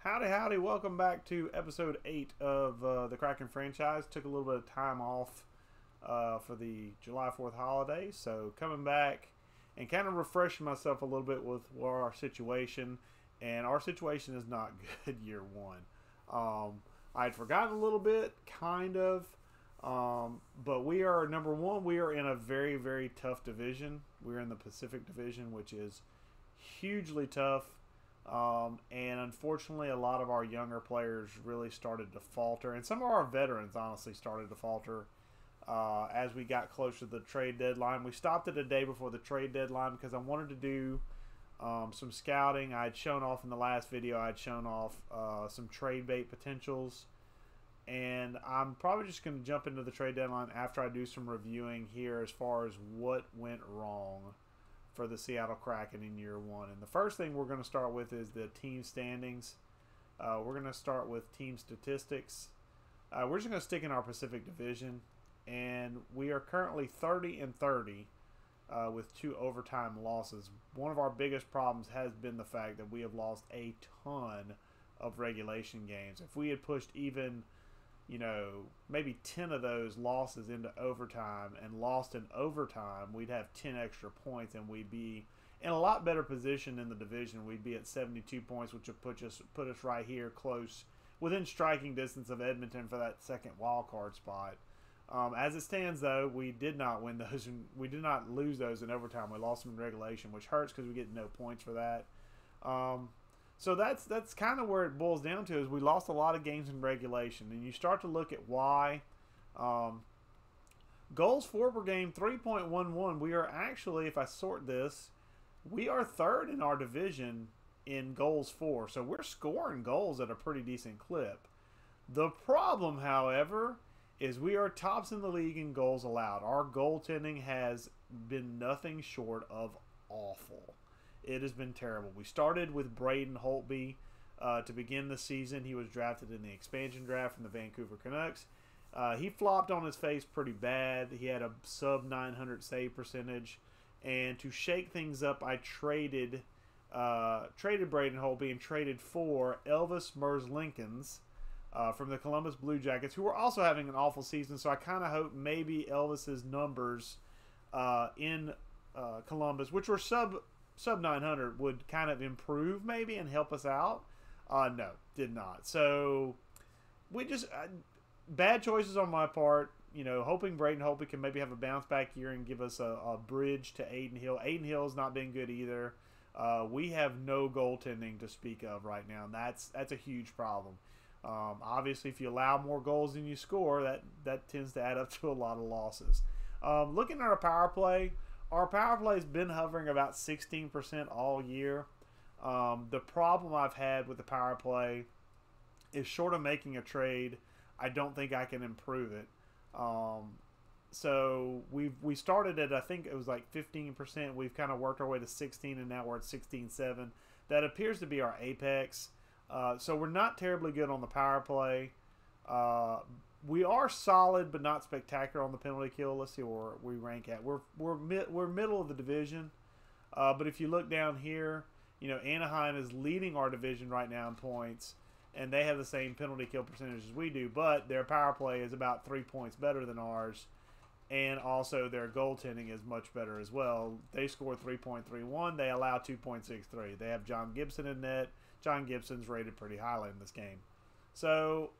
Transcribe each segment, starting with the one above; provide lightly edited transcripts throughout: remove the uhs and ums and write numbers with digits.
Howdy, howdy. Welcome back to episode 8 of the Kraken franchise. Took a little bit of time off for the July 4th holiday. So coming back and kind of refreshing myself a little bit with our situation. And our situation is not good year one. I had forgotten a little bit, kind of. But we are, number one, we are in a very, very tough division. We're in the Pacific Division, which is hugely tough. And unfortunately, a lot of our younger players really started to falter. And some of our veterans, honestly, started to falter as we got closer to the trade deadline. We stopped it a day before the trade deadline because I wanted to do some scouting. I had shown off in the last video, I had shown off some trade bait potentials. And I'm probably just going to jump into the trade deadline after I do some reviewing here as far as what went wrong for the Seattle Kraken in year one. And the first thing we're going to start with is the team standings. We're going to start with team statistics. We're just going to stick in our Pacific Division. And we are currently 30-30 with 2 overtime losses. One of our biggest problems has been the fact that we have lost a ton of regulation games. If we had pushed even, maybe 10 of those losses into overtime and lost in overtime, we'd have 10 extra points and we'd be in a lot better position in the division. We'd be at 72 points, which would put us right here close, within striking distance of Edmonton for that second wild card spot. As it stands, though, we did not win those, and we did not lose those in overtime. We lost them in regulation, which hurts because we get no points for that. So that's kind of where it boils down to, is we lost a lot of games in regulation. And you start to look at why. Goals for per game, 3.11. We are actually, if I sort this, we are third in our division in goals for. So we're scoring goals at a pretty decent clip. The problem, however, is we are tops in the league in goals allowed. Our goaltending has been nothing short of awful. It has been terrible. We started with Braden Holtby to begin the season. He was drafted in the expansion draft from the Vancouver Canucks. He flopped on his face pretty bad. He had a sub-900 save percentage. And to shake things up, I traded Braden Holtby and traded for Elvis Merzlikins from the Columbus Blue Jackets, who were also having an awful season. So I kind of hope maybe Elvis's numbers in Columbus, which were sub 900, would kind of improve maybe and help us out. No, did not. So we just bad choices on my part. Hoping Braden Holtby can maybe have a bounce back year and give us a bridge to Aiden Hill. Aiden Hill's not been good either. We have no goaltending to speak of right now, and that's a huge problem. Obviously, if you allow more goals than you score, that tends to add up to a lot of losses. Looking at our power play has been hovering about 16% all year. The problem I've had with the power play is, short of making a trade, I don't think I can improve it. So we started at, I think it was like 15%. We've kind of worked our way to 16, and now we're at 16.7. That appears to be our apex. So we're not terribly good on the power play. We are solid, but not spectacular on the penalty kill. Let's see where we rank at. We're middle of the division, but if you look down here, Anaheim is leading our division right now in points, and they have the same penalty kill percentage as we do, but their power play is about 3 points better than ours, and also their goaltending is much better as well. They score 3.31. They allow 2.63. They have John Gibson in net. John Gibson's rated pretty highly in this game. So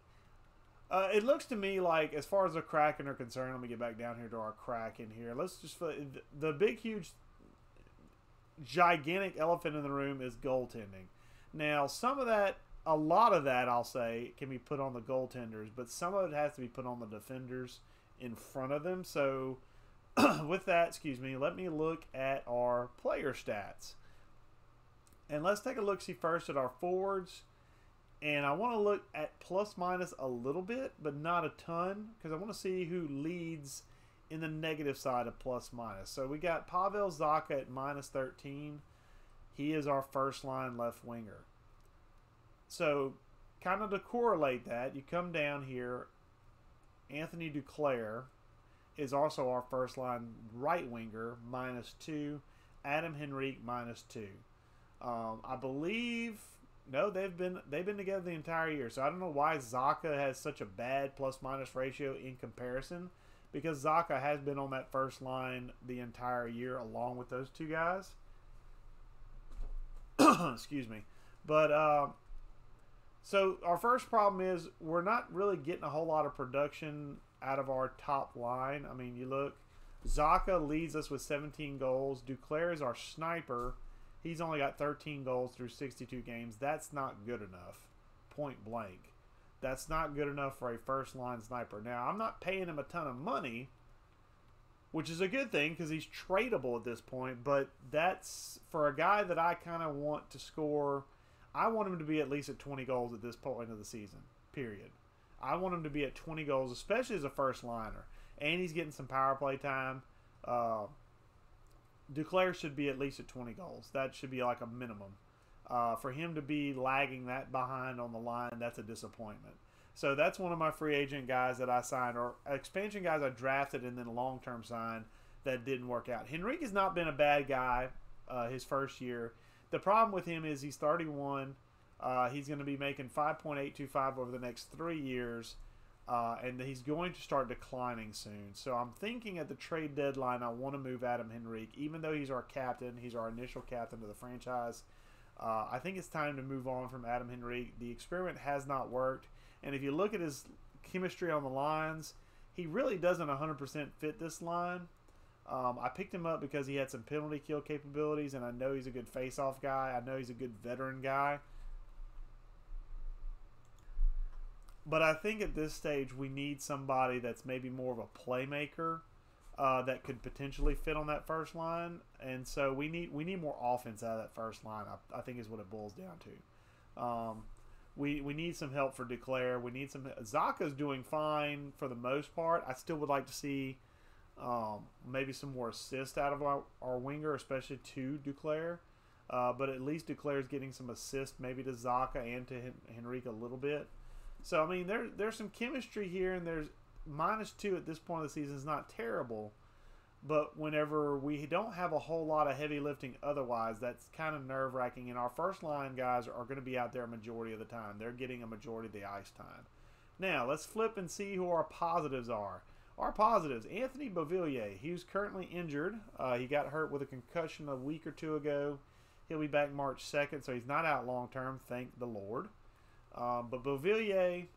it looks to me like, as far as the Kraken are concerned, let me get back down here to our Kraken here. Let's just, the big, huge, gigantic elephant in the room is goaltending. Now, some of that, a lot of that, I'll say, can be put on the goaltenders, but some of it has to be put on the defenders in front of them. So with that, let me look at our player stats. And let's take a look-see first at our forwards. And I want to look at plus-minus a little bit, but not a ton, because I want to see who leads in the negative side of plus-minus. So we got Pavel Zacha at -13. He is our first-line left winger. So kind of to correlate that, you come down here. Anthony Duclair is also our first-line right winger, -2. Adam Henrique, -2. I believe No, they've been together the entire year. So I don't know why Zaka has such a bad plus minus ratio in comparison, because Zaka has been on that first line the entire year along with those two guys. Excuse me. But so our first problem is we're not really getting a whole lot of production out of our top line. I mean, you look, Zaka leads us with 17 goals. Duclair is our sniper. He's only got 13 goals through 62 games. That's not good enough, point blank. That's not good enough for a first-line sniper. Now, I'm not paying him a ton of money, which is a good thing because he's tradable at this point, but that's for a guy that I kind of want to score. I want him to be at least at 20 goals at this point of the season, period. I want him to be at 20 goals, especially as a first-liner. And he's getting some power play time. Duclair should be at least at 20 goals. That should be like a minimum. For him to be lagging that behind on the line, that's a disappointment. So that's one of my free agent guys that I signed, or expansion guys I drafted and then long-term signed that didn't work out. Henrique has not been a bad guy his first year. The problem with him is he's 31. He's going to be making $5.825 over the next 3 years. And he's going to start declining soon. So I'm thinking at the trade deadline, I want to move Adam Henrique. Even though he's our captain, he's our initial captain of the franchise. I think it's time to move on from Adam Henrique. The experiment has not worked. And if you look at his chemistry on the lines, he really doesn't 100% fit this line. I picked him up because he had some penalty kill capabilities, and I know he's a good face-off guy. I know he's a good veteran guy. But I think at this stage we need somebody that's maybe more of a playmaker that could potentially fit on that first line, and so we need more offense out of that first line. I think is what it boils down to. We need some help for Duclair. We need some. Zaka's doing fine for the most part. I still would like to see maybe some more assists out of our winger, especially to Duclair. But at least Duclair's getting some assists, maybe to Zaka and to Henrique a little bit. So, I mean, there's some chemistry here, and there's -2 at this point of the season is not terrible. But whenever we don't have a whole lot of heavy lifting otherwise, that's kind of nerve-wracking. And our first-line guys are going to be out there a majority of the time. They're getting a majority of the ice time. Now, let's flip and see who our positives are. Our positives, Anthony Beauvillier. He was currently injured. He got hurt with a concussion a week or two ago. He'll be back March 2nd, so he's not out long-term, thank the Lord. But Beauvillier,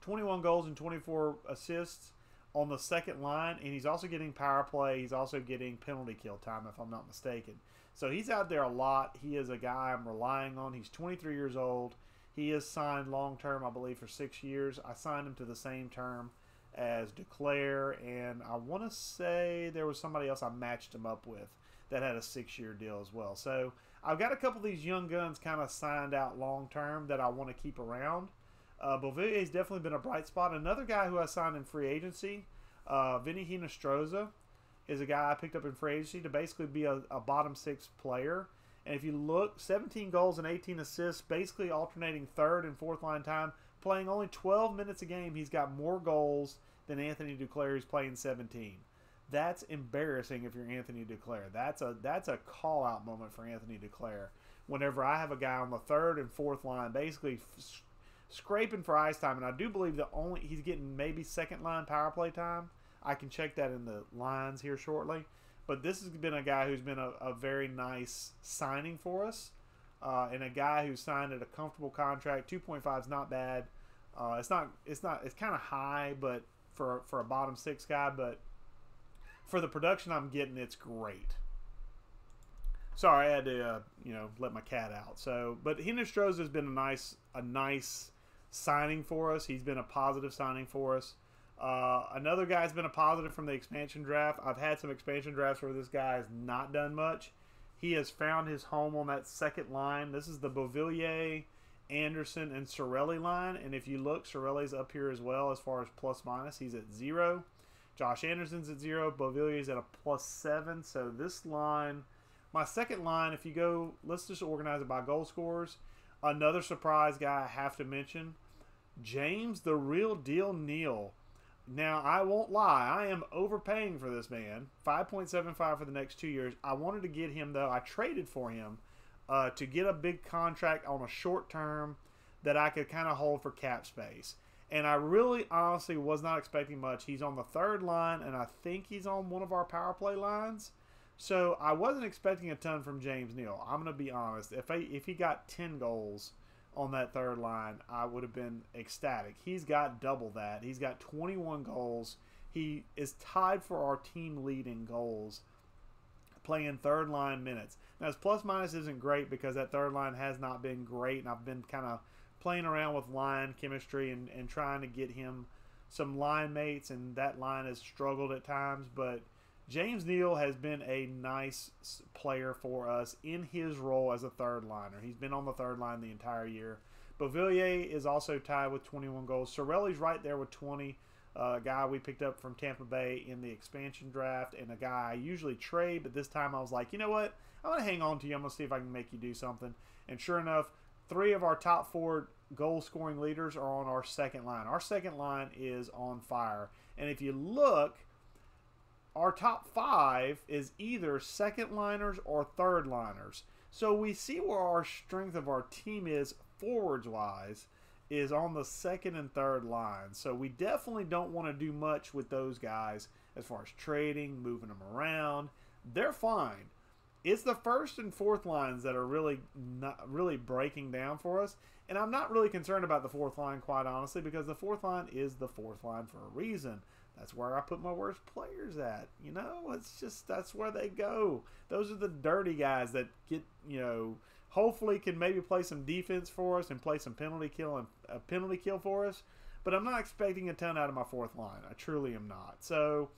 21 goals and 24 assists on the second line, and he's also getting power play. He's also getting penalty kill time, if I'm not mistaken. So he's out there a lot. He is a guy I'm relying on. He's 23 years old. He is signed long-term, I believe, for 6 years. I signed him to the same term as Duclair, and I want to say there was somebody else I matched him up with that had a 6-year deal as well. So I've got a couple of these young guns kind of signed out long-term that I want to keep around. Beauvillier's definitely been a bright spot. Another guy who I signed in free agency, Vinny Hinostroza, is a guy I picked up in free agency to basically be a bottom 6 player. And if you look, 17 goals and 18 assists, basically alternating third and fourth line time, playing only 12 minutes a game. He's got more goals than Anthony Duclair, who's playing 17. That's embarrassing if you're Anthony Duclair. That's a call-out moment for Anthony Duclair. Whenever I have a guy on the third and fourth line basically scraping for ice time, and I do believe he's getting maybe second-line power play time. I can check that in the lines here shortly. But this has been a guy who's been a very nice signing for us, and a guy who signed at a comfortable contract. 2.5 is not bad. It's kind of high, but for a bottom 6 guy, but for the production I'm getting, it's great. Sorry, I had to let my cat out. So, but Hinostroza has been a nice signing for us. He's been a positive signing for us. Another guy's been a positive from the expansion draft. I've had some expansion drafts where this guy has not done much. He has found his home on that second line. This is the Beauvillier, Anderson, and Sorelli line. And if you look, Sorelli's up here as well as far as plus minus. He's at 0. Josh Anderson's at 0. Beauvillier's at a +7. So this line, my second line, if you go, let's just organize it by goal scorers. Another surprise guy I have to mention, James the Real Deal Neal. Now, I won't lie. I am overpaying for this man. $5.75 for the next 2 years. I wanted to get him, though. I traded for him to get a big contract on a short term that I could kind of hold for cap space. And I really honestly was not expecting much. He's on the third line, and I think he's on one of our power play lines. So I wasn't expecting a ton from James Neal. I'm going to be honest. If he got 10 goals on that third line, I would have been ecstatic. He's got double that. He's got 21 goals. He is tied for our team lead in goals playing third line minutes. Now his plus minus isn't great because that third line has not been great, and I've been kind of playing around with line chemistry and trying to get him some line mates, and that line has struggled at times. But James Neal has been a nice player for us in his role as a third liner. He's been on the third line the entire year. Beauvillier is also tied with 21 goals. Sorelli's right there with 20. A guy we picked up from Tampa Bay in the expansion draft, and a guy I usually trade, but this time I was like, you know what? I'm going to hang on to you. I'm going to see if I can make you do something. And sure enough, 3 of our top 4 goal-scoring leaders are on our second line. Our second line is on fire. And if you look, our top 5 is either second liners or third liners. So we see where our strength of our team is forwards-wise is on the second and third line. So we definitely don't want to do much with those guys as far as trading, moving them around. They're fine. It's the first and fourth lines that are really breaking down for us. And I'm not really concerned about the fourth line, quite honestly, because the fourth line is the fourth line for a reason. That's where I put my worst players at. You know, it's just, that's where they go. Those are the dirty guys that get, you know, hopefully can maybe play some defense for us and play some penalty kill for us. But I'm not expecting a ton out of my fourth line. I truly am not. So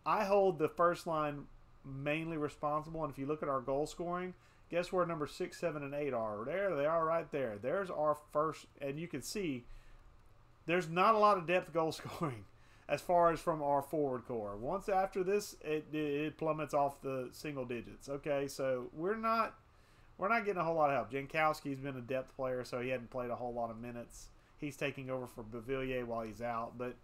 I hold the first line mainly responsible. And if you look at our goal scoring, guess where number 6, 7, and 8 are? There they are right there. There's our first, and you can see there's not a lot of depth goal scoring as far as from our forward core. Once after this, it plummets off the single digits. Okay, so we're not getting a whole lot of help. Jankowski's been a depth player, so he hadn't played a whole lot of minutes. He's taking over for Beauvillier while he's out. But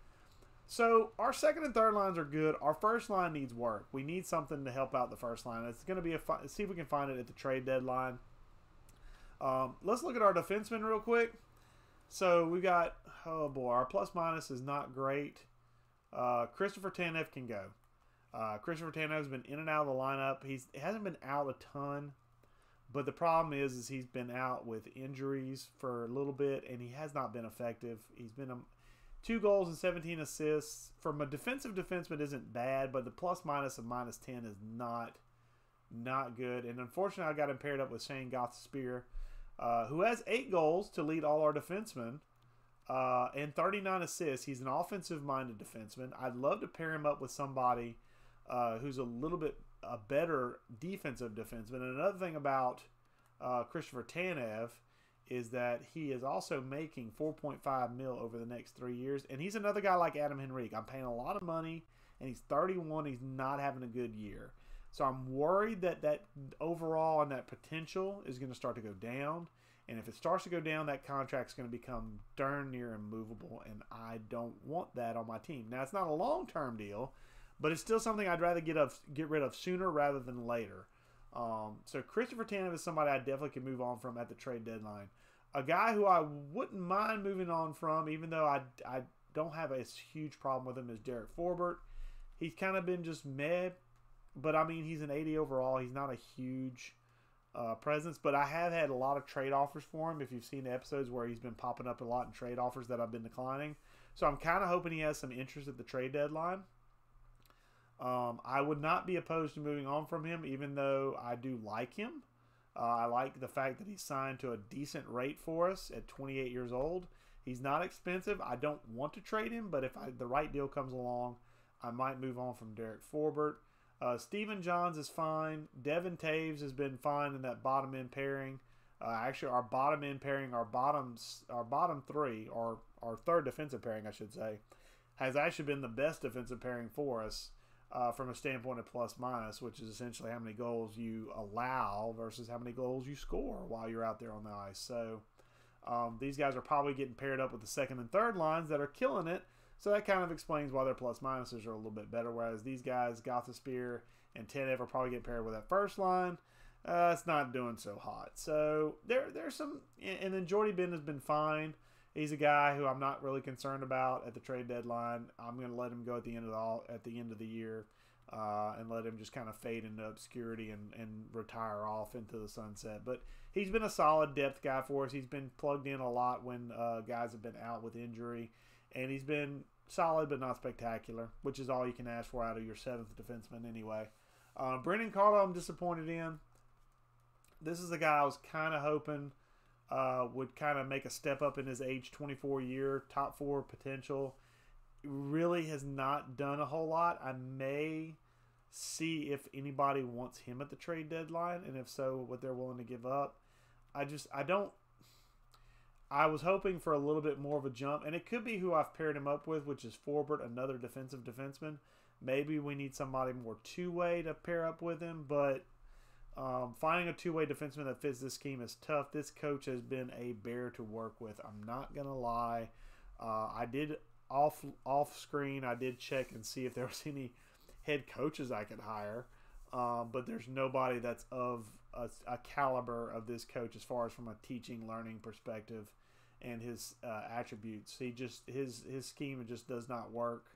so our second and third lines are good. Our first line needs work. We need something to help out the first line. It's going to be see if we can find it at the trade deadline. Let's look at our defensemen real quick. So we got, oh boy, our plus minus is not great. Christopher Tanev can go. Christopher Tanev's been in and out of the lineup. He hasn't been out a ton. But the problem is he's been out with injuries for a little bit, and he has not been effective. He's been 2 goals and 17 assists. From a defensive defenseman isn't bad, but the plus minus of -10 is not good. And unfortunately, I got him paired up with Shane Gothtspear, who has 8 goals to lead all our defensemen and 39 assists. He's an offensive-minded defenseman. I'd love to pair him up with somebody who's a little bit a better defensive defenseman. And another thing about Christopher Tanev is that he is also making $4.5 million over the next 3 years. And he's another guy like Adam Henrique. I'm paying a lot of money, and he's 31. He's not having a good year. So I'm worried that overall and that potential is going to start to go down. And if it starts to go down, that contract's going to become darn near immovable. And I don't want that on my team. Now, it's not a long-term deal, but it's still something I'd rather get rid of sooner rather than later. So Christopher Tanev is somebody I definitely can move on from at the trade deadline. A guy who I wouldn't mind moving on from, even though I don't have a huge problem with him, is Derek Forbort. He's kind of been just meh, but I mean, he's an 80 overall. He's not a huge presence, but I have had a lot of trade offers for him. If you've seen the episodes where he's been popping up a lot in trade offers that I've been declining. So I'm kind of hoping he has some interest at the trade deadline. I would not be opposed to moving on from him, even though I do like him. I like the fact that he's signed to a decent rate for us at 28 years old. He's not expensive. I don't want to trade him, but if the right deal comes along, I might move on from Derek Forbort. Stephen Johns is fine. Devin Taves has been fine in that bottom end pairing. Actually, our bottom end pairing, our bottom 3, or our third defensive pairing, I should say, has actually been the best defensive pairing for us. From a standpoint of plus minus, which is essentially how many goals you allow versus how many goals you score while you're out there on the ice. So these guys are probably getting paired up with the second and third lines that are killing it. So that kind of explains why their plus minuses are a little bit better. Whereas these guys, Gothtspear and Tanev, are probably getting paired with that first line. it's not doing so hot. So there's some, and then Jordy Ben has been fine. He's a guy who I'm not really concerned about at the trade deadline. I'm going to let him go at the end of the year, and let him just kind of fade into obscurity and retire off into the sunset. But he's been a solid depth guy for us. He's been plugged in a lot when guys have been out with injury, and he's been solid but not spectacular, which is all you can ask for out of your seventh defenseman anyway. Brendan Carlo, I'm disappointed in. This is the guy I was kind of hoping would kind of make a step up in his age 24 year, top four potential. Really has not done a whole lot. I may see if anybody wants him at the trade deadline, and if so, what they're willing to give up. I was hoping for a little bit more of a jump, and it could be who I've paired him up with, which is Forbert, another defensive defenseman. Maybe we need somebody more two-way to pair up with him, but finding a two-way defenseman that fits this scheme is tough. This coach has been a bear to work with. I'm not going to lie. I did off screen, I did check and see if there was any head coaches I could hire, but there's nobody that's of a caliber of this coach as far as from a teaching, learning perspective and his attributes. His scheme just does not work.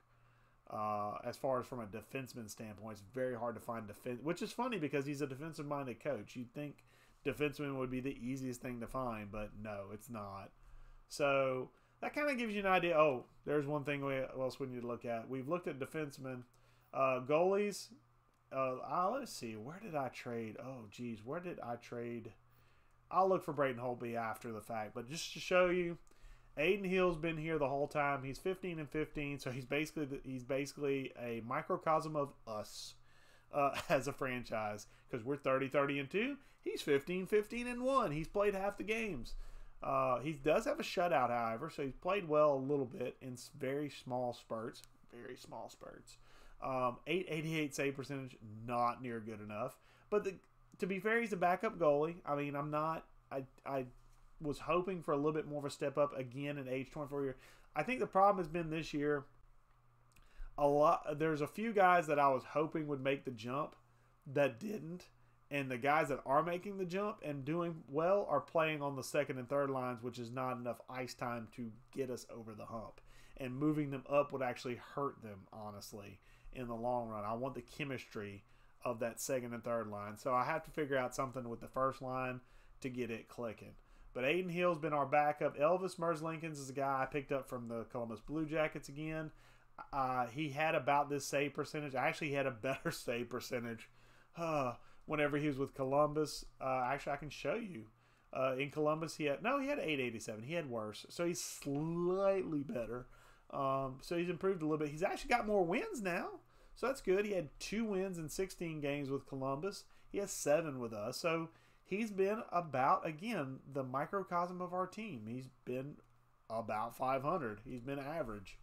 As far as from a defenseman standpoint, it's very hard to find defense, which is funny because he's a defensive-minded coach. You'd think defenseman would be the easiest thing to find, but no, it's not. So that kind of gives you an idea. Oh, there's one thing else we need to look at. We've looked at defensemen. Goalies, let's see. Where did I trade? Oh, geez. Where did I trade? I'll look for Brayden Holtby after the fact. But just to show you, Aiden Hill's been here the whole time. He's 15-15, so he's basically a microcosm of us as a franchise, because we're 30-30-2. He's 15-15-1. He's played half the games. He does have a shutout, however, so he's played well a little bit in very small spurts. Very small spurts. 888 save percentage, not near good enough. But to be fair, he's a backup goalie. I mean, I was hoping for a little bit more of a step up again at age 24 year. I think the problem has been this year, there's a few guys that I was hoping would make the jump that didn't. And the guys that are making the jump and doing well are playing on the second and third lines, which is not enough ice time to get us over the hump. And moving them up would actually hurt them, honestly, in the long run. I want the chemistry of that second and third line. So I have to figure out something with the first line to get it clicking. But Aiden Hill's been our backup. Elvis Merzlikins is a guy I picked up from the Columbus Blue Jackets again. He had about this save percentage. Actually, he had a better save percentage whenever he was with Columbus. Actually, I can show you. In Columbus, he had 887. He had worse. So he's slightly better. So he's improved a little bit. He's actually got more wins now. So that's good. He had 2 wins in 16 games with Columbus. He has 7 with us. So he's been about, again, the microcosm of our team. He's been about 500. He's been average.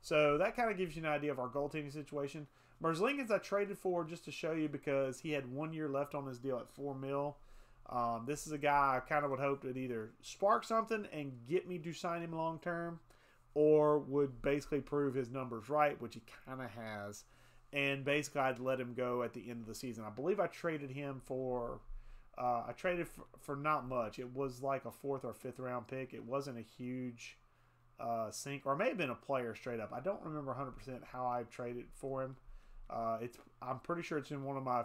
So that kind of gives you an idea of our goaltending situation. Merzlikins I traded for just to show you because he had 1 year left on his deal at $4 million. This is a guy I kind of would hope would either spark something and get me to sign him long term, or would basically prove his numbers right, which he kind of has. And basically I'd let him go at the end of the season. I believe I traded him for for not much. It was like a 4th or 5th round pick. It wasn't a huge sink, or it may have been a player straight up. I don't remember 100% how I traded for him. I'm pretty sure it's in one of my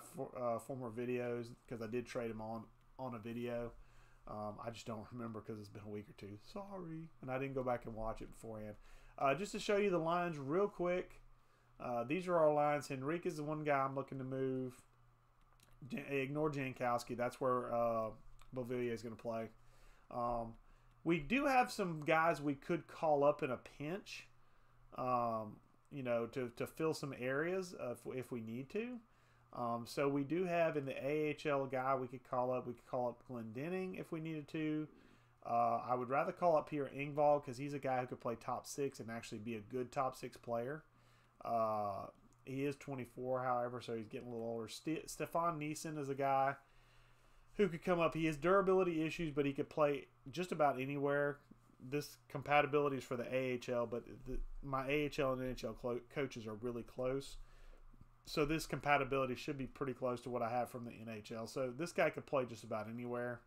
former videos, because I did trade him on a video. I just don't remember because it's been a week or two. Sorry. And I didn't go back and watch it beforehand. Just to show you the lines real quick. These are our lines. Henrique is the one guy I'm looking to move. Ignore Jankowski. That's where Beauvillier is going to play. We do have some guys we could call up in a pinch, to fill some areas if we need to. So we do have in the AHL guy we could call up. We could call up Glendening if we needed to. I would rather call up Pierre Engvall because he's a guy who could play top 6 and actually be a good top 6 player. He is 24, however, so he's getting a little older. Stefan Neeson is a guy who could come up. He has durability issues, but he could play just about anywhere. This compatibility is for the AHL, but my AHL and NHL coaches are really close. So this compatibility should be pretty close to what I have from the NHL. So this guy could play just about anywhere.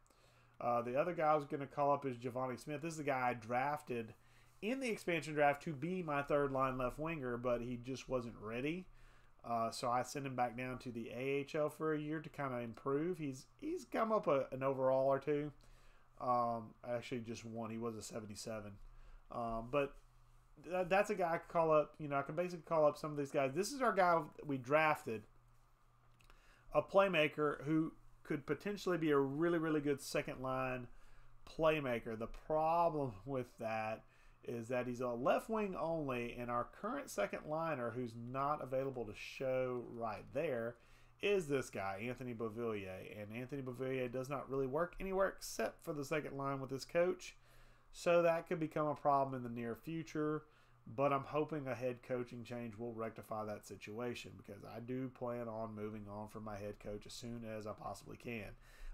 The other guy I was going to call up is Giovanni Smith. This is the guy I drafted in the expansion draft to be my third line left winger, but he just wasn't ready. So I sent him back down to the AHL for a year to kind of improve. He's come up an overall or two. Actually, just one. He was a 77. But that's a guy I could call up. You know, I can basically call up some of these guys. This is our guy we drafted, a playmaker who could potentially be a really, really good second line playmaker. The problem with that is that he's a left wing only, and our current second liner, who's not available to show right there, is this guy, Anthony Beauvillier. And Anthony Beauvillier does not really work anywhere except for the second line with his coach. So that could become a problem in the near future. But I'm hoping a head coaching change will rectify that situation, because I do plan on moving on from my head coach as soon as I possibly can.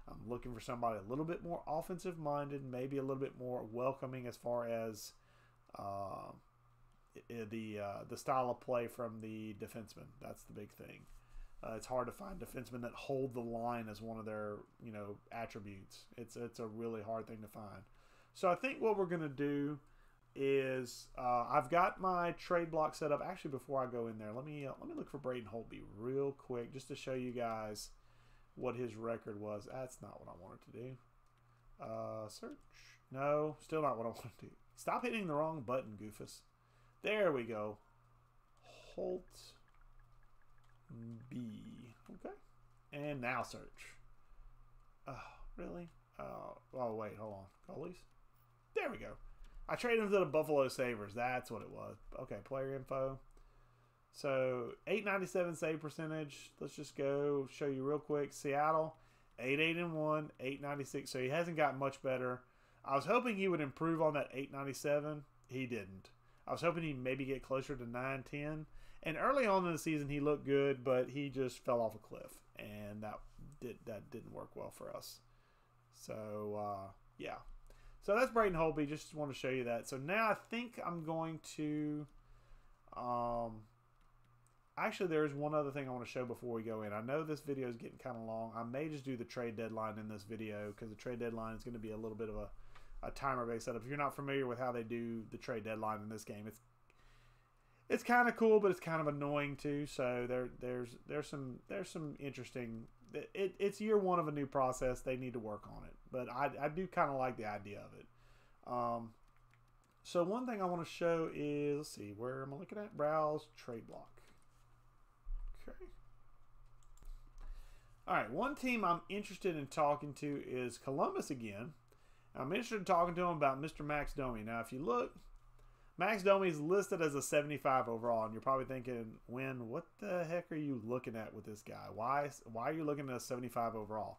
I'm looking for somebody a little bit more offensive minded, maybe a little bit more welcoming as far as the style of play from the defenseman. That's the big thing. It's hard to find defensemen that hold the line as one of their attributes. It's a really hard thing to find. So I think what we're going to do is I've got my trade block set up. Actually, before I go in there, let me look for Braden Holtby real quick just to show you guys what his record was. That's not what I wanted to do. Search. No, still not what I wanted to do. Stop hitting the wrong button, Goofus. There we go. Holt B. Okay. And now search. Oh, really? Oh, wait, hold on. Goalies? There we go. I traded him to the Buffalo Sabres. That's what it was. Okay, player info. So, 897 save percentage. Let's just go show you real quick. Seattle, 8-8-1, 896. So, he hasn't gotten much better. I was hoping he would improve on that 897. He didn't. I was hoping he'd maybe get closer to 910. And early on in the season, he looked good, but he just fell off a cliff. And that didn't work well for us. So, yeah. So that's Braden Holtby. Just want to show you that. So now I think I'm going to... actually, there's one other thing I want to show before we go in. I know this video is getting kind of long. I may just do the trade deadline in this video, because the trade deadline is going to be a little bit of a timer-based setup. If you're not familiar with how they do the trade deadline in this game, it's kind of cool, but it's kind of annoying too. So there's some interesting... It's year one of a new process. They need to work on it. But I do kind of like the idea of it. So one thing I want to show is, let's see, where am I looking at? Browse trade block. Okay. All right, one team I'm interested in talking to is Columbus again. I'm interested in talking to them about Mr. Max Domi. Now, if you look, Max Domi is listed as a 75 overall, and you're probably thinking, what the heck are you looking at with this guy? Why are you looking at a 75 overall?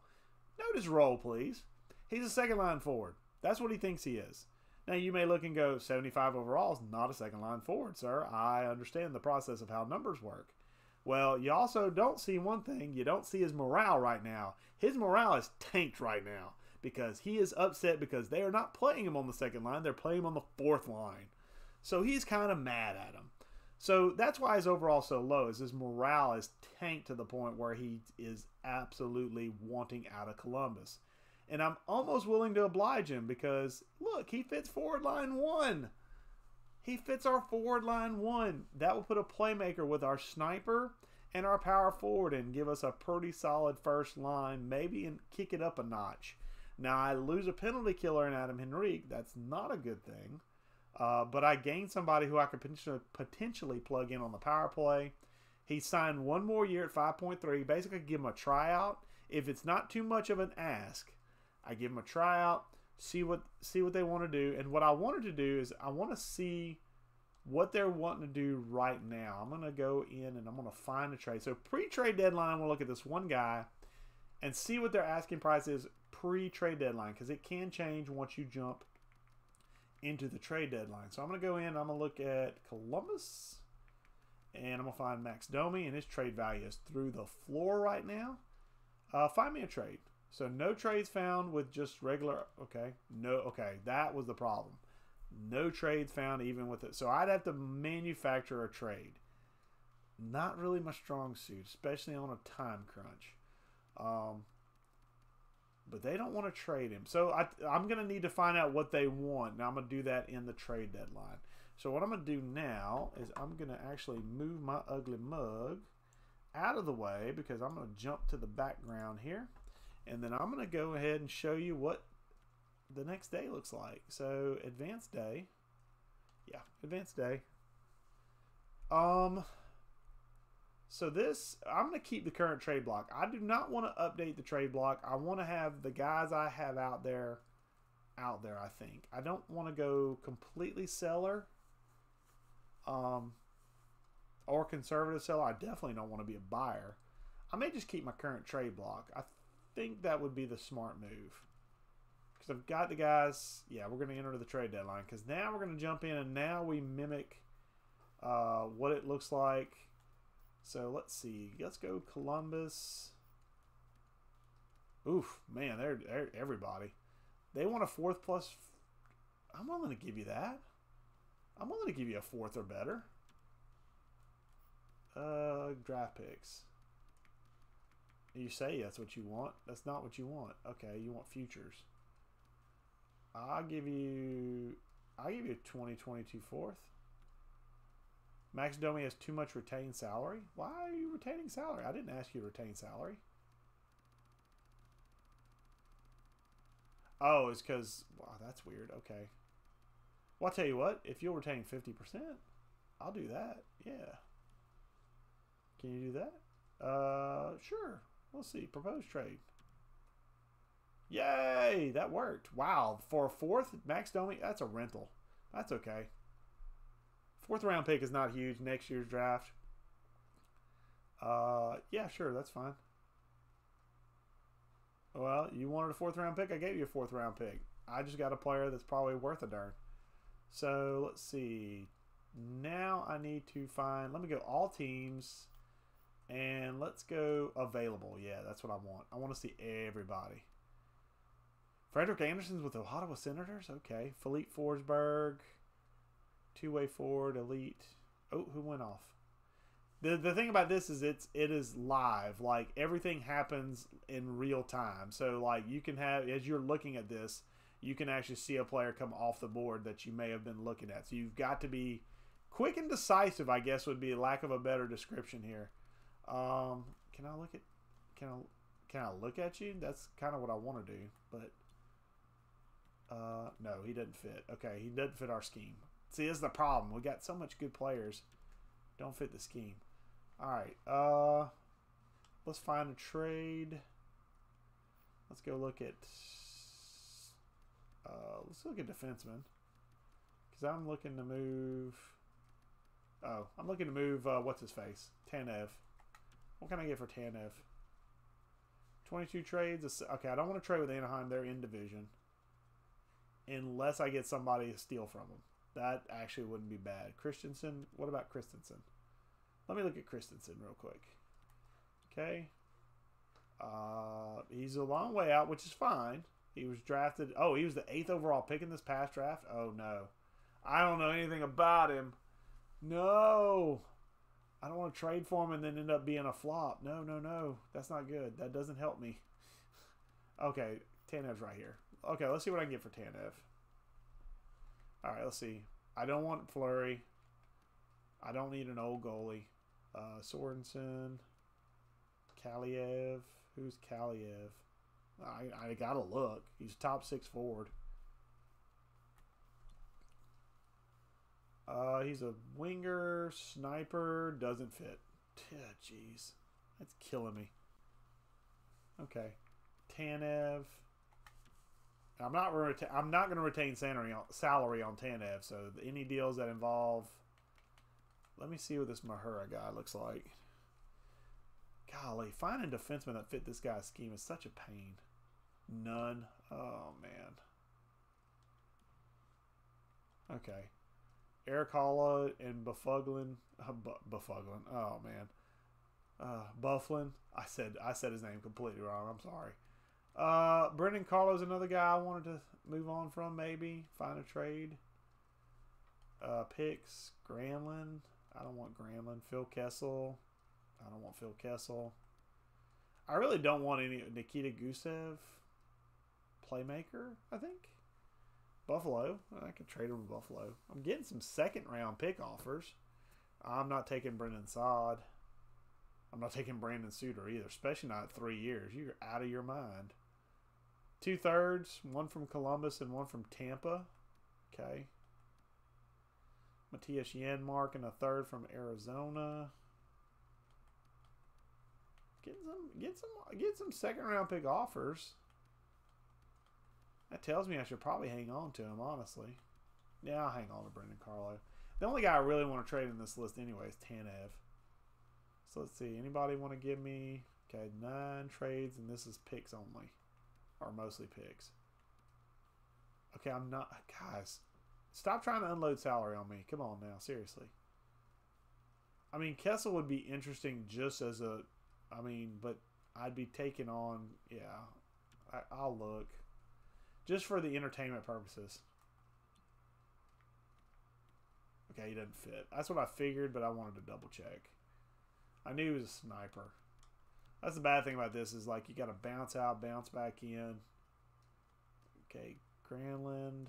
Note his role, please. He's a second line forward. That's what he thinks he is. Now, you may look and go, 75 overall is not a second line forward, sir. I understand the process of how numbers work. Well, you also don't see one thing. You don't see his morale right now. His morale is tanked right now because he is upset because they are not playing him on the second line. They're playing him on the fourth line. So he's kind of mad at him. So that's why his overall so low, is his morale is tanked to the point where he is absolutely wanting out of Columbus. And I'm almost willing to oblige him because, look, he fits forward line 1. He fits our forward line 1. That will put a playmaker with our sniper and our power forward and give us a pretty solid first line, maybe, and kick it up a notch. Now, I lose a penalty killer in Adam Henrique. That's not a good thing. But I gained somebody who I could potentially plug in on the power play. He signed one more year at 5.3. Basically, give him a tryout. If it's not too much of an ask, I give him a tryout, see what they want to do. And what I wanted to do is I want to see what they're wanting to do right now. I'm going to go in and I'm going to find a trade. So pre-trade deadline, we'll look at this one guy and see what their asking price is pre-trade deadline, because it can change once you jump into the trade deadline. So I'm going to go in, I'm going to look at Columbus, and I'm going to find Max Domi, and his trade value is through the floor right now. Find me a trade. So no trades found with just regular, okay, that was the problem. No trades found even with it. So I'd have to manufacture a trade. Not really my strong suit, especially on a time crunch. But they don't want to trade him. So I'm going to need to find out what they want. Now I'm going to do that in the trade deadline. So what I'm going to do now is I'm going to actually move my ugly mug out of the way because I'm going to jump to the background here. And then I'm going to go ahead and show you what the next day looks like. So advanced day. Yeah, advanced day. So this, I'm going to keep the current trade block. I do not want to update the trade block. I want to have the guys I have out there, I think. I don't want to go completely seller or conservative seller. I definitely don't want to be a buyer. I may just keep my current trade block. I think that would be the smart move. Because I've got the guys, yeah, we're going to enter the trade deadline. Because now we're going to jump in and now we mimic what it looks like. So let's see. Let's go Columbus. Oof, man, they're everybody. They want a 4th plus. I'm willing to give you that. I'm willing to give you a 4th or better. Draft picks. You say that's what you want. That's not what you want. Okay, you want futures. I'll give you a 2022 4th. Max Domi has too much retained salary. Why are you retaining salary? I didn't ask you to retain salary. Oh, it's because... Wow, that's weird. Okay. Well, I'll tell you what. If you'll retain 50%, I'll do that. Yeah. Can you do that? Sure. We'll see. Proposed trade. Yay! That worked. Wow. For a 4th, Max Domi, that's a rental. That's okay. 4th round pick is not huge. Next year's draft. Yeah, sure, that's fine. Well, you wanted a 4th round pick? I gave you a 4th round pick. I just got a player that's probably worth a darn. So, let's see. Now I need to find... Let me go all teams. And let's go available. Yeah, that's what I want. I want to see everybody. Frederick Anderson's with the Ottawa Senators? Okay. Philippe Forsberg... Two-way forward, elite. Oh, who went off? The thing about this is it is live. Like, everything happens in real time. So, like, you can have, as you're looking at this, you can actually see a player come off the board that you may have been looking at. So, you've got to be quick and decisive, I guess, would be a lack of a better description here. Can I look at, can I look at you? That's kind of what I want to do, but, no, he doesn't fit. Okay, he doesn't fit our scheme. See, this is the problem. We got so much good players. Don't fit the scheme. Alright. Let's find a trade. Let's go look at... let's look at defensemen. Because I'm looking to move... Oh, I'm looking to move... what's his face? Tanev. What can I get for Tanev? 22 trades. Okay, I don't want to trade with Anaheim. They're in division. Unless I get somebody to steal from them. That actually wouldn't be bad. Christensen. What about Christensen? Let me look at Christensen real quick. Okay. He's a long way out, which is fine. He was drafted. Oh, he was the 8th overall pick in this past draft. Oh, no. I don't know anything about him. No. I don't want to trade for him and then end up being a flop. No, no, no. That's not good. That doesn't help me. Okay. Tanev's right here. Okay, let's see what I can get for Tanev. All right, let's see. I don't want Fleury. I don't need an old goalie. Sorensen. Kaliev. Who's Kaliev? I got to look. He's top 6 forward. He's a winger, sniper, doesn't fit. Jeez. That's killing me. Okay. Tanev. I'm not going to retain salary on Tanev, so any deals that involve... Let me see what this Mahura guy looks like. Golly, finding defensemen that fit this guy's scheme is such a pain. None. Oh, man. Okay. Eric Holla and Bufflin. Bufflin. Oh, man. Bufflin. I said his name completely wrong. I'm sorry. Brendan Carlo's another guy I wanted to move on from, maybe. Find a trade. Picks. Granlund. I don't want Granlund. Phil Kessel. I don't want Phil Kessel. I really don't want any Nikita Gusev. Playmaker, I think. Buffalo. I could trade him with Buffalo. I'm getting some second-round pick offers. I'm not taking Brendan Saad. I'm not taking Brandon Suter either, especially not 3 years. You're out of your mind. 2/3, one from Columbus and one from Tampa. Okay. Matthias Janmark and a third from Arizona. Get some second round pick offers. That tells me I should probably hang on to him, honestly. Yeah, I'll hang on to Brendan Carlo. The only guy I really want to trade in this list anyway is Tanev. So let's see. Anybody want to give me... Okay, 9 trades, and this is picks only. Or mostly picks. Okay, I'm not... Guys, stop trying to unload salary on me. Come on now, seriously. I mean, Kessel would be interesting just as a... I mean, but I'd be taking on... Yeah, I'll look. Just for the entertainment purposes. Okay, he doesn't fit. That's what I figured, but I wanted to double check. I knew he was a sniper. That's the bad thing about this is like you got to bounce out, bounce back in. Okay, Granlund,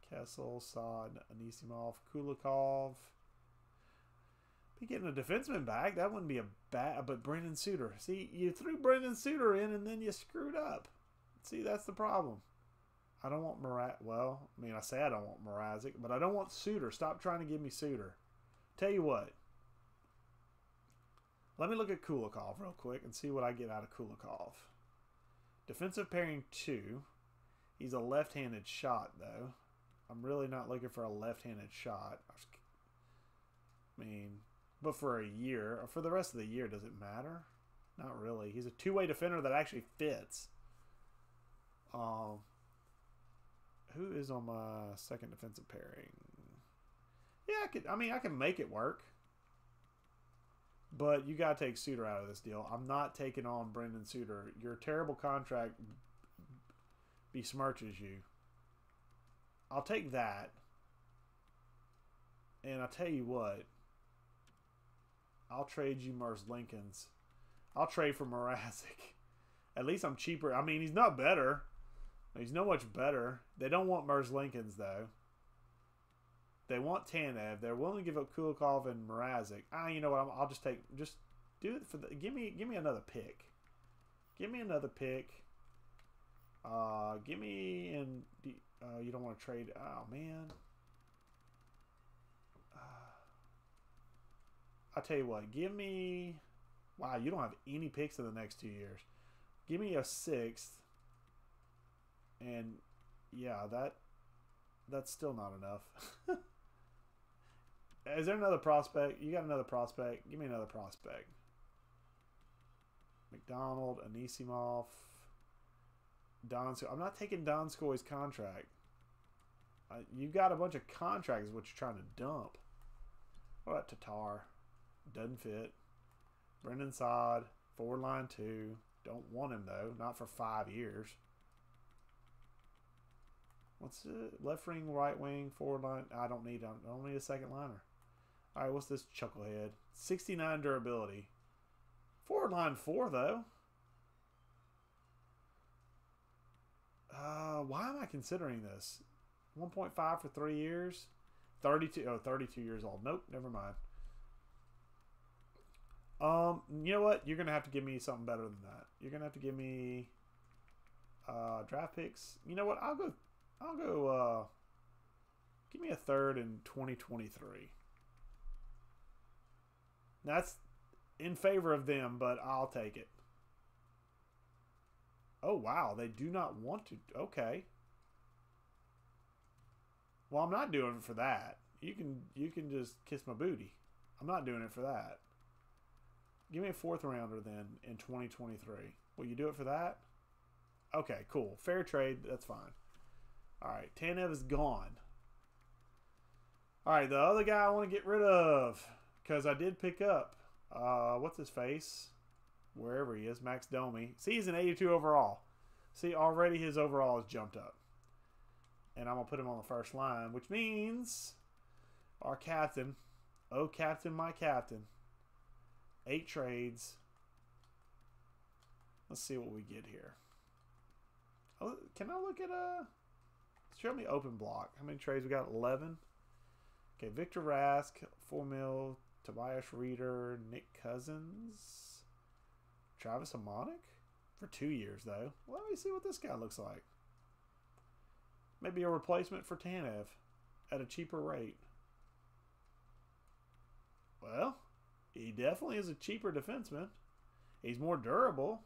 Kessel, Saad, Anisimov, Kulikov. Be getting a defenseman back. That wouldn't be a bad. But Brendan Suter. See, you threw Brendan Suter in and then you screwed up. See, that's the problem. I don't want Well, I mean, I say I don't want Mrazek, but I don't want Suter. Stop trying to give me Suter. Tell you what. Let me look at Kulikov real quick and see what I get out of Kulikov. Defensive pairing 2. He's a left-handed shot, though. I'm really not looking for a left-handed shot. I mean, but for a year, or for the rest of the year, does it matter? Not really. He's a two-way defender that actually fits. Who is on my second defensive pairing? Yeah, I can make it work. But you got to take Suter out of this deal. I'm not taking on Brendan Suter. Your terrible contract besmirches you. I'll take that. And I'll tell you what. I'll trade you Merz Lincolns. I'll trade for Mrazek. At least I'm cheaper. I mean, he's not better. He's no much better. They don't want Merz Lincolns, though. They want Tanev. They're willing to give up Kulikov and Mrazek. You know what? I'll just do it for the. Give me another pick. Give me another pick. Give me and you don't want to trade. Oh man. I'll tell you what. Give me. Wow, you don't have any picks in the next 2 years. Give me a 6th. And yeah, that's still not enough. Is there another prospect? You got another prospect? Give me another prospect. McDonald, Anisimov, Donskoy. I'm not taking Donskoy's contract. You got a bunch of contracts which you're trying to dump. What about Tatar? Doesn't fit. Brendan Saad, forward line 2. Don't want him though. Not for 5 years. What's it? Left wing, right wing, forward line. I don't need a second liner. All right, what's this chucklehead? 69 durability. Forward line 4 though. Why am I considering this? 1.5 for 3 years. 32. Oh, 32 years old. Nope, never mind. You know what? You're gonna have to give me something better than that. You're gonna have to give me draft picks. You know what? I'll go. Give me a 3rd in 2023. That's in favor of them, but I'll take it. Oh wow, they do not want to. Okay. Well, I'm not doing it for that. You can just kiss my booty. I'm not doing it for that. Give me a 4th rounder then in 2023. Will you do it for that? Okay, cool. Fair trade. That's fine. All right, Tanev is gone. All right, the other guy I want to get rid of because I did pick up. What's his face? Wherever he is, Max Domi. See, he's an 82 overall. See, already his overall has jumped up. And I'm going to put him on the first line, which means our captain, Oh, captain, my captain. 8 trades. Let's see what we get here. Oh, can I look at show me open block. How many trades we got? 11. Okay, Victor Rask, 4 mil. Tobias Reeder, Nick Cousins, Travis Hamonic for 2 years though. Let me see what this guy looks like. Maybe a replacement for Tanev at a cheaper rate. Well, he definitely is a cheaper defenseman. He's more durable.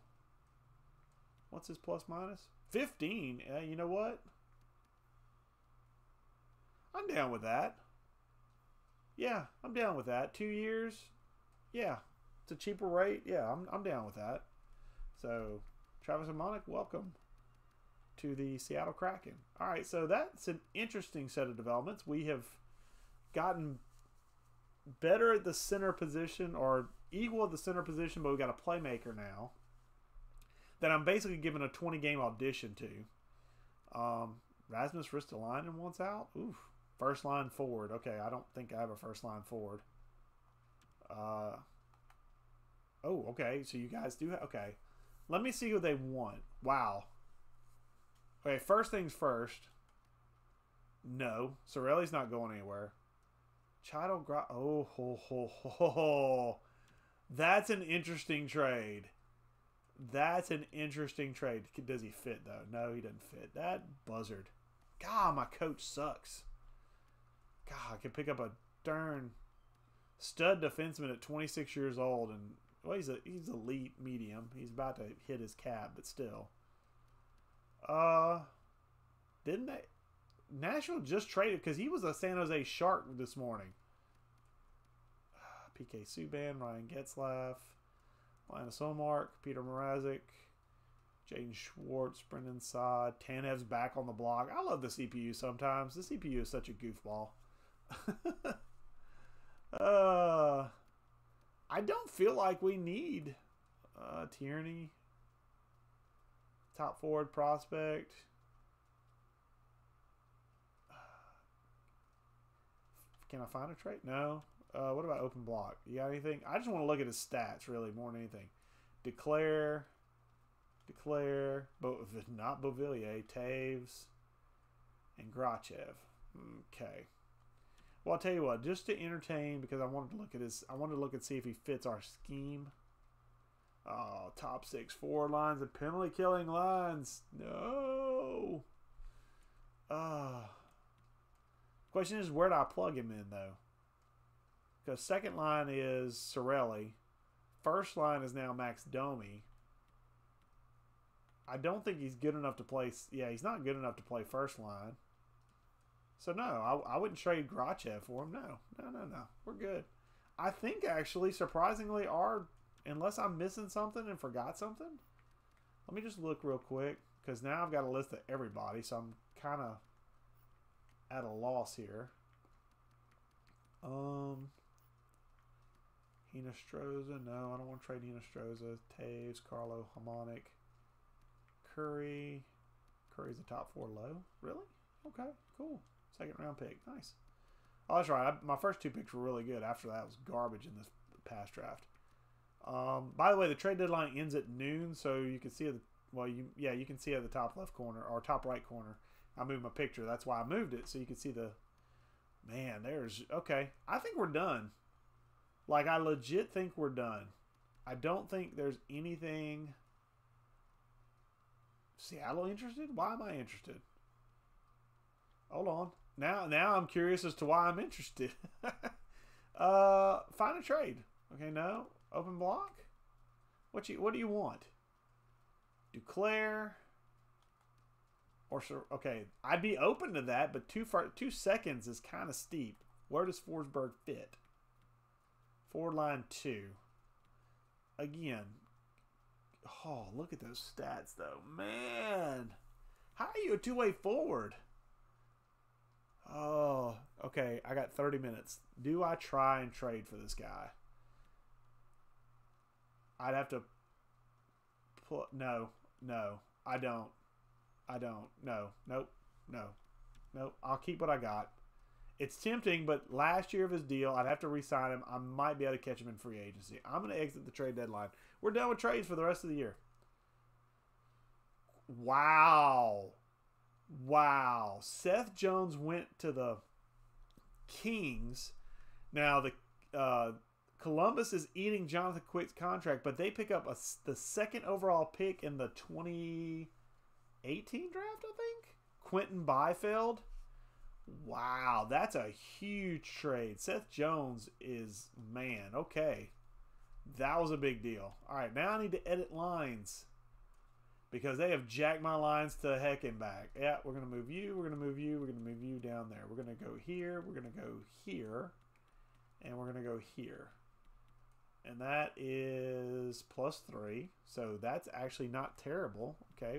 What's his plus minus? 15. You know what? I'm down with that. Yeah, I'm down with that. 2 years. Yeah, it's a cheaper rate. Yeah, I'm down with that. So, Travis Hamonic, welcome to the Seattle Kraken. All right, so that's an interesting set of developments. We have gotten better at the center position, or equal at the center position, but we've got a playmaker now that I'm basically giving a 20-game audition to. Rasmus Ristolainen wants out. Oof. First line forward. Okay, I don't think I have a first line forward. Oh, okay. So you guys do have... Okay. Let me see who they want. Wow. Okay, first things first. No. Sorelli's not going anywhere. Chado Oh, ho, ho, ho, ho. That's an interesting trade. That's an interesting trade. Does he fit, though? No, he doesn't fit. That buzzard. God, my coach sucks. God, I could pick up a darn stud defenseman at 26 years old, and well, he's elite medium. He's about to hit his cap, but still. Didn't they? Nashville just traded because he was a San Jose Shark this morning. PK Subban, Ryan Getzlaff, Linus Omark, Peter Mrazek, Jaden Schwartz, Brendan Saad, Tanev's back on the block. I love the CPU sometimes. The CPU is such a goofball. I don't feel like we need Tierney, top forward prospect. Can I find a trade? No. What about open block? You got anything? I just want to look at his stats really more than anything. Declare, but not Beauvillier, Taves, and Grachev. Okay. Well, I'll tell you what, just to entertain, because I wanted to look at his, I wanted to look and see if he fits our scheme. Oh, top 6 forward lines and penalty killing lines. No. Question is, where do I plug him in, though? Because second line is Sorelli. First line is now Max Domi. I don't think he's good enough to play. Yeah, he's not good enough to play first line. So, no, I wouldn't trade Grachev for him. No. We're good. I think, actually, surprisingly, unless I'm missing something and forgot something. Let me just look real quick, because now I've got a list of everybody, so I'm kind of at a loss here. Hinostroza, no, I don't want to trade Hinostroza. Taves, Carlo, Hamonic, Curry's a top 4 low. Really? Okay, cool. Second round pick. Nice. Oh, that's right. My first 2 picks were really good. After that was garbage in this past draft. By the way, the trade deadline ends at noon, so you can see you can see at the top left corner or top right corner. I moved my picture. That's why I moved it, so you can see the. Man, okay. I think we're done. Like, I legit think we're done. I don't think there's anything. Seattle interested? Why am I interested? Hold on. Now I'm curious as to why I'm interested. Find a trade. Okay, no. Open block? What do you want? Duclair. Okay, I'd be open to that, but 2 seconds is kind of steep. Where does Forsberg fit? Forward line 2. Again. Oh, look at those stats, though. Man. How are you a 2-way forward? Oh, okay. I got 30 minutes. Do I try and trade for this guy? I'd have to put... No. I don't. No. Nope. I'll keep what I got. It's tempting, but last year of his deal, I'd have to re-sign him. I might be able to catch him in free agency. I'm going to exit the trade deadline. We're done with trades for the rest of the year. Wow. Wow. Seth Jones went to the Kings. Now, the Columbus is eating Jonathan Quick's contract, but they pick up the second overall pick in the 2018 draft, I think? Quentin Byfield. Wow, that's a huge trade. Seth Jones is, man, okay. That was a big deal. All right, now I need to edit lines because they have jacked my lines to heck and back. Yeah, we're going to move you. We're going to move you. We're going to move you down there. We're going to go here. We're going to go here. And we're going to go here. And that is +3. So that's actually not terrible. Okay.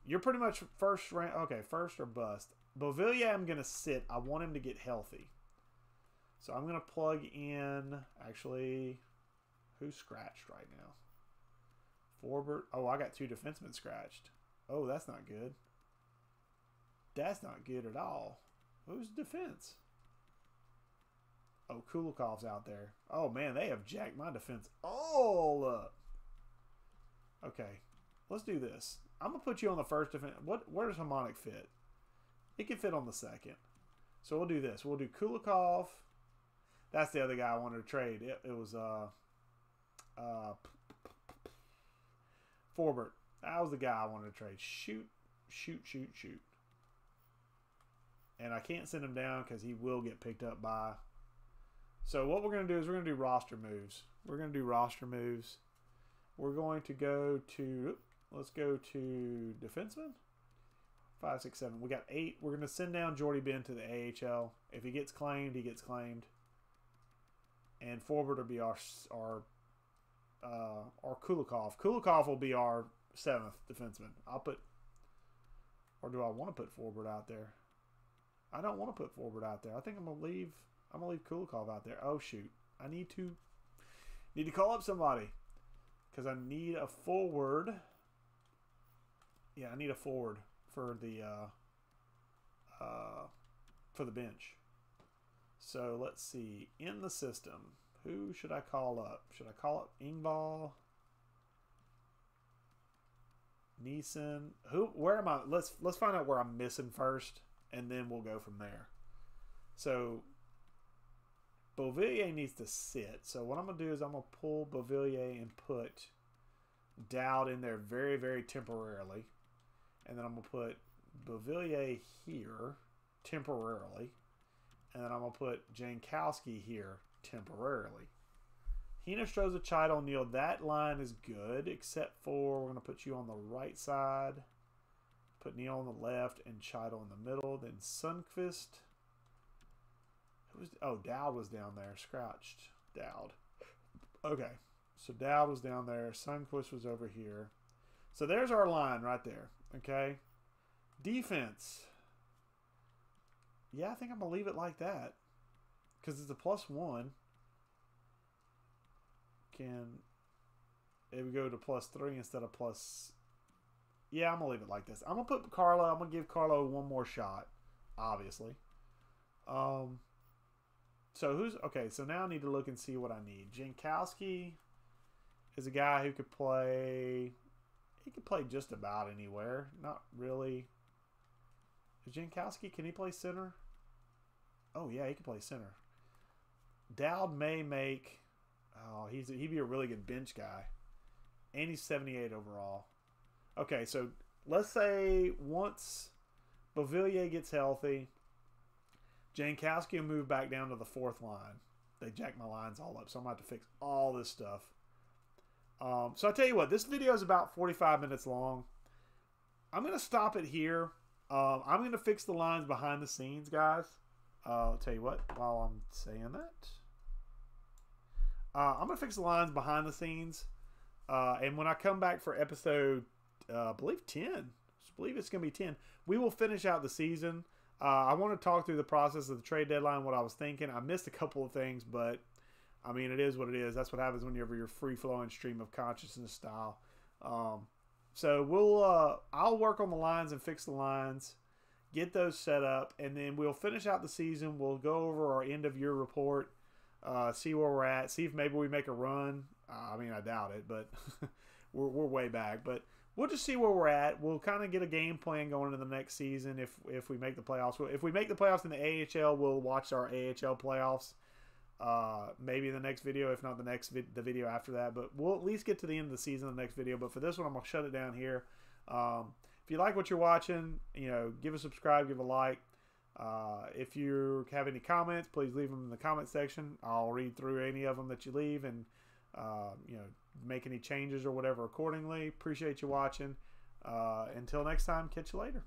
You're pretty much first rank. Okay, first or bust. Beauvillier, I'm going to sit. I want him to get healthy. So I'm going to plug in, actually, who's scratched right now? Forbert. Oh, I got 2 defensemen scratched. Oh, that's not good. That's not good at all. Who's defense? Oh, Kulikov's out there. Oh, man, they have jacked my defense all up. Okay, let's do this. I'm going to put you on the first defense. Where does Harmonic fit? It can fit on the second. So we'll do this. We'll do Kulikov. That's the other guy I wanted to trade. It was Forbert. That was the guy I wanted to trade. Shoot. And I can't send him down because he will get picked up by. So what we're going to do is we're going to do roster moves. We're going to go to, let's go to defenseman. 5, 6, 7. We got 8. We're going to send down Jordy Ben to the AHL. If he gets claimed, he gets claimed. And Forbert will be our Kulikov. Kulikov will be our 7th defenseman. Or do I want to put Forbert out there? I don't want to put Forbert out there. I think I'm gonna leave Kulikov out there. Oh shoot. I need to call up somebody. Because I need a forward. Yeah, I need a forward for the bench. So let's see. In the system, who should I call up? Should I call up Ingval? Neeson? Where am I? Let's find out where I'm missing first, and then we'll go from there. So Beauvillier needs to sit. So what I'm gonna do is I'm gonna pull Beauvillier and put Dowd in there very, very temporarily. And then I'm going to put Beauvillier here temporarily. And then I'm going to put Jankowski here temporarily. Hinostroza, Chido, O'Neal. That line is good, except for we're going to put you on the right side. Put Neal on the left and Chido in the middle. Then Sundqvist. Dowd was down there. Scratched Dowd. Okay. So Dowd was down there. Sundqvist was over here. So there's our line right there. Okay. Defense. Yeah, I think I'm going to leave it like that. Because it's a +1. It would go to +3 instead of plus. Yeah, I'm going to leave it like this. I'm going to put Carlo. I'm going to give Carlo one more shot. Obviously. So so now I need to look and see what I need. Jankowski is a guy who could play. He could play just about anywhere. Not really. Is Jankowski, can he play center? Oh, yeah, he can play center. Dowd may make. Oh, he'd be a really good bench guy. And he's 78 overall. Okay, so let's say once Beauvillier gets healthy, Jankowski will move back down to the 4th line. They jacked my lines all up, so I'm going to have to fix all this stuff. So I tell you what, this video is about 45 minutes long. I'm going to stop it here. I'm going to fix the lines behind the scenes, guys. I'll tell you what, while I'm saying that. I'm going to fix the lines behind the scenes. And when I come back for episode, I believe 10. I believe it's going to be 10. We will finish out the season. I want to talk through the process of the trade deadline, what I was thinking. I missed a couple of things, but I mean, it is what it is. That's what happens whenever you're free-flowing stream of consciousness style. So I'll work on the lines and fix the lines. get those set up, and then we'll finish out the season. We'll go over our end of year report, see where we're at, see if maybe we make a run. I mean, I doubt it, but we're way back. But we'll just see where we're at. We'll kind of get a game plan going into the next season if we make the playoffs. If we make the playoffs in the AHL, we'll watch our AHL playoffs. Maybe in the next video, if not the video after that. But we'll at least get to the end of the season in the next video. But for this one, I'm going to shut it down here. If you like what you're watching, give a subscribe, give a like. If you have any comments, please leave them in the comment section. I'll read through any of them that you leave and, make any changes or whatever accordingly. Appreciate you watching. Until next time, catch you later.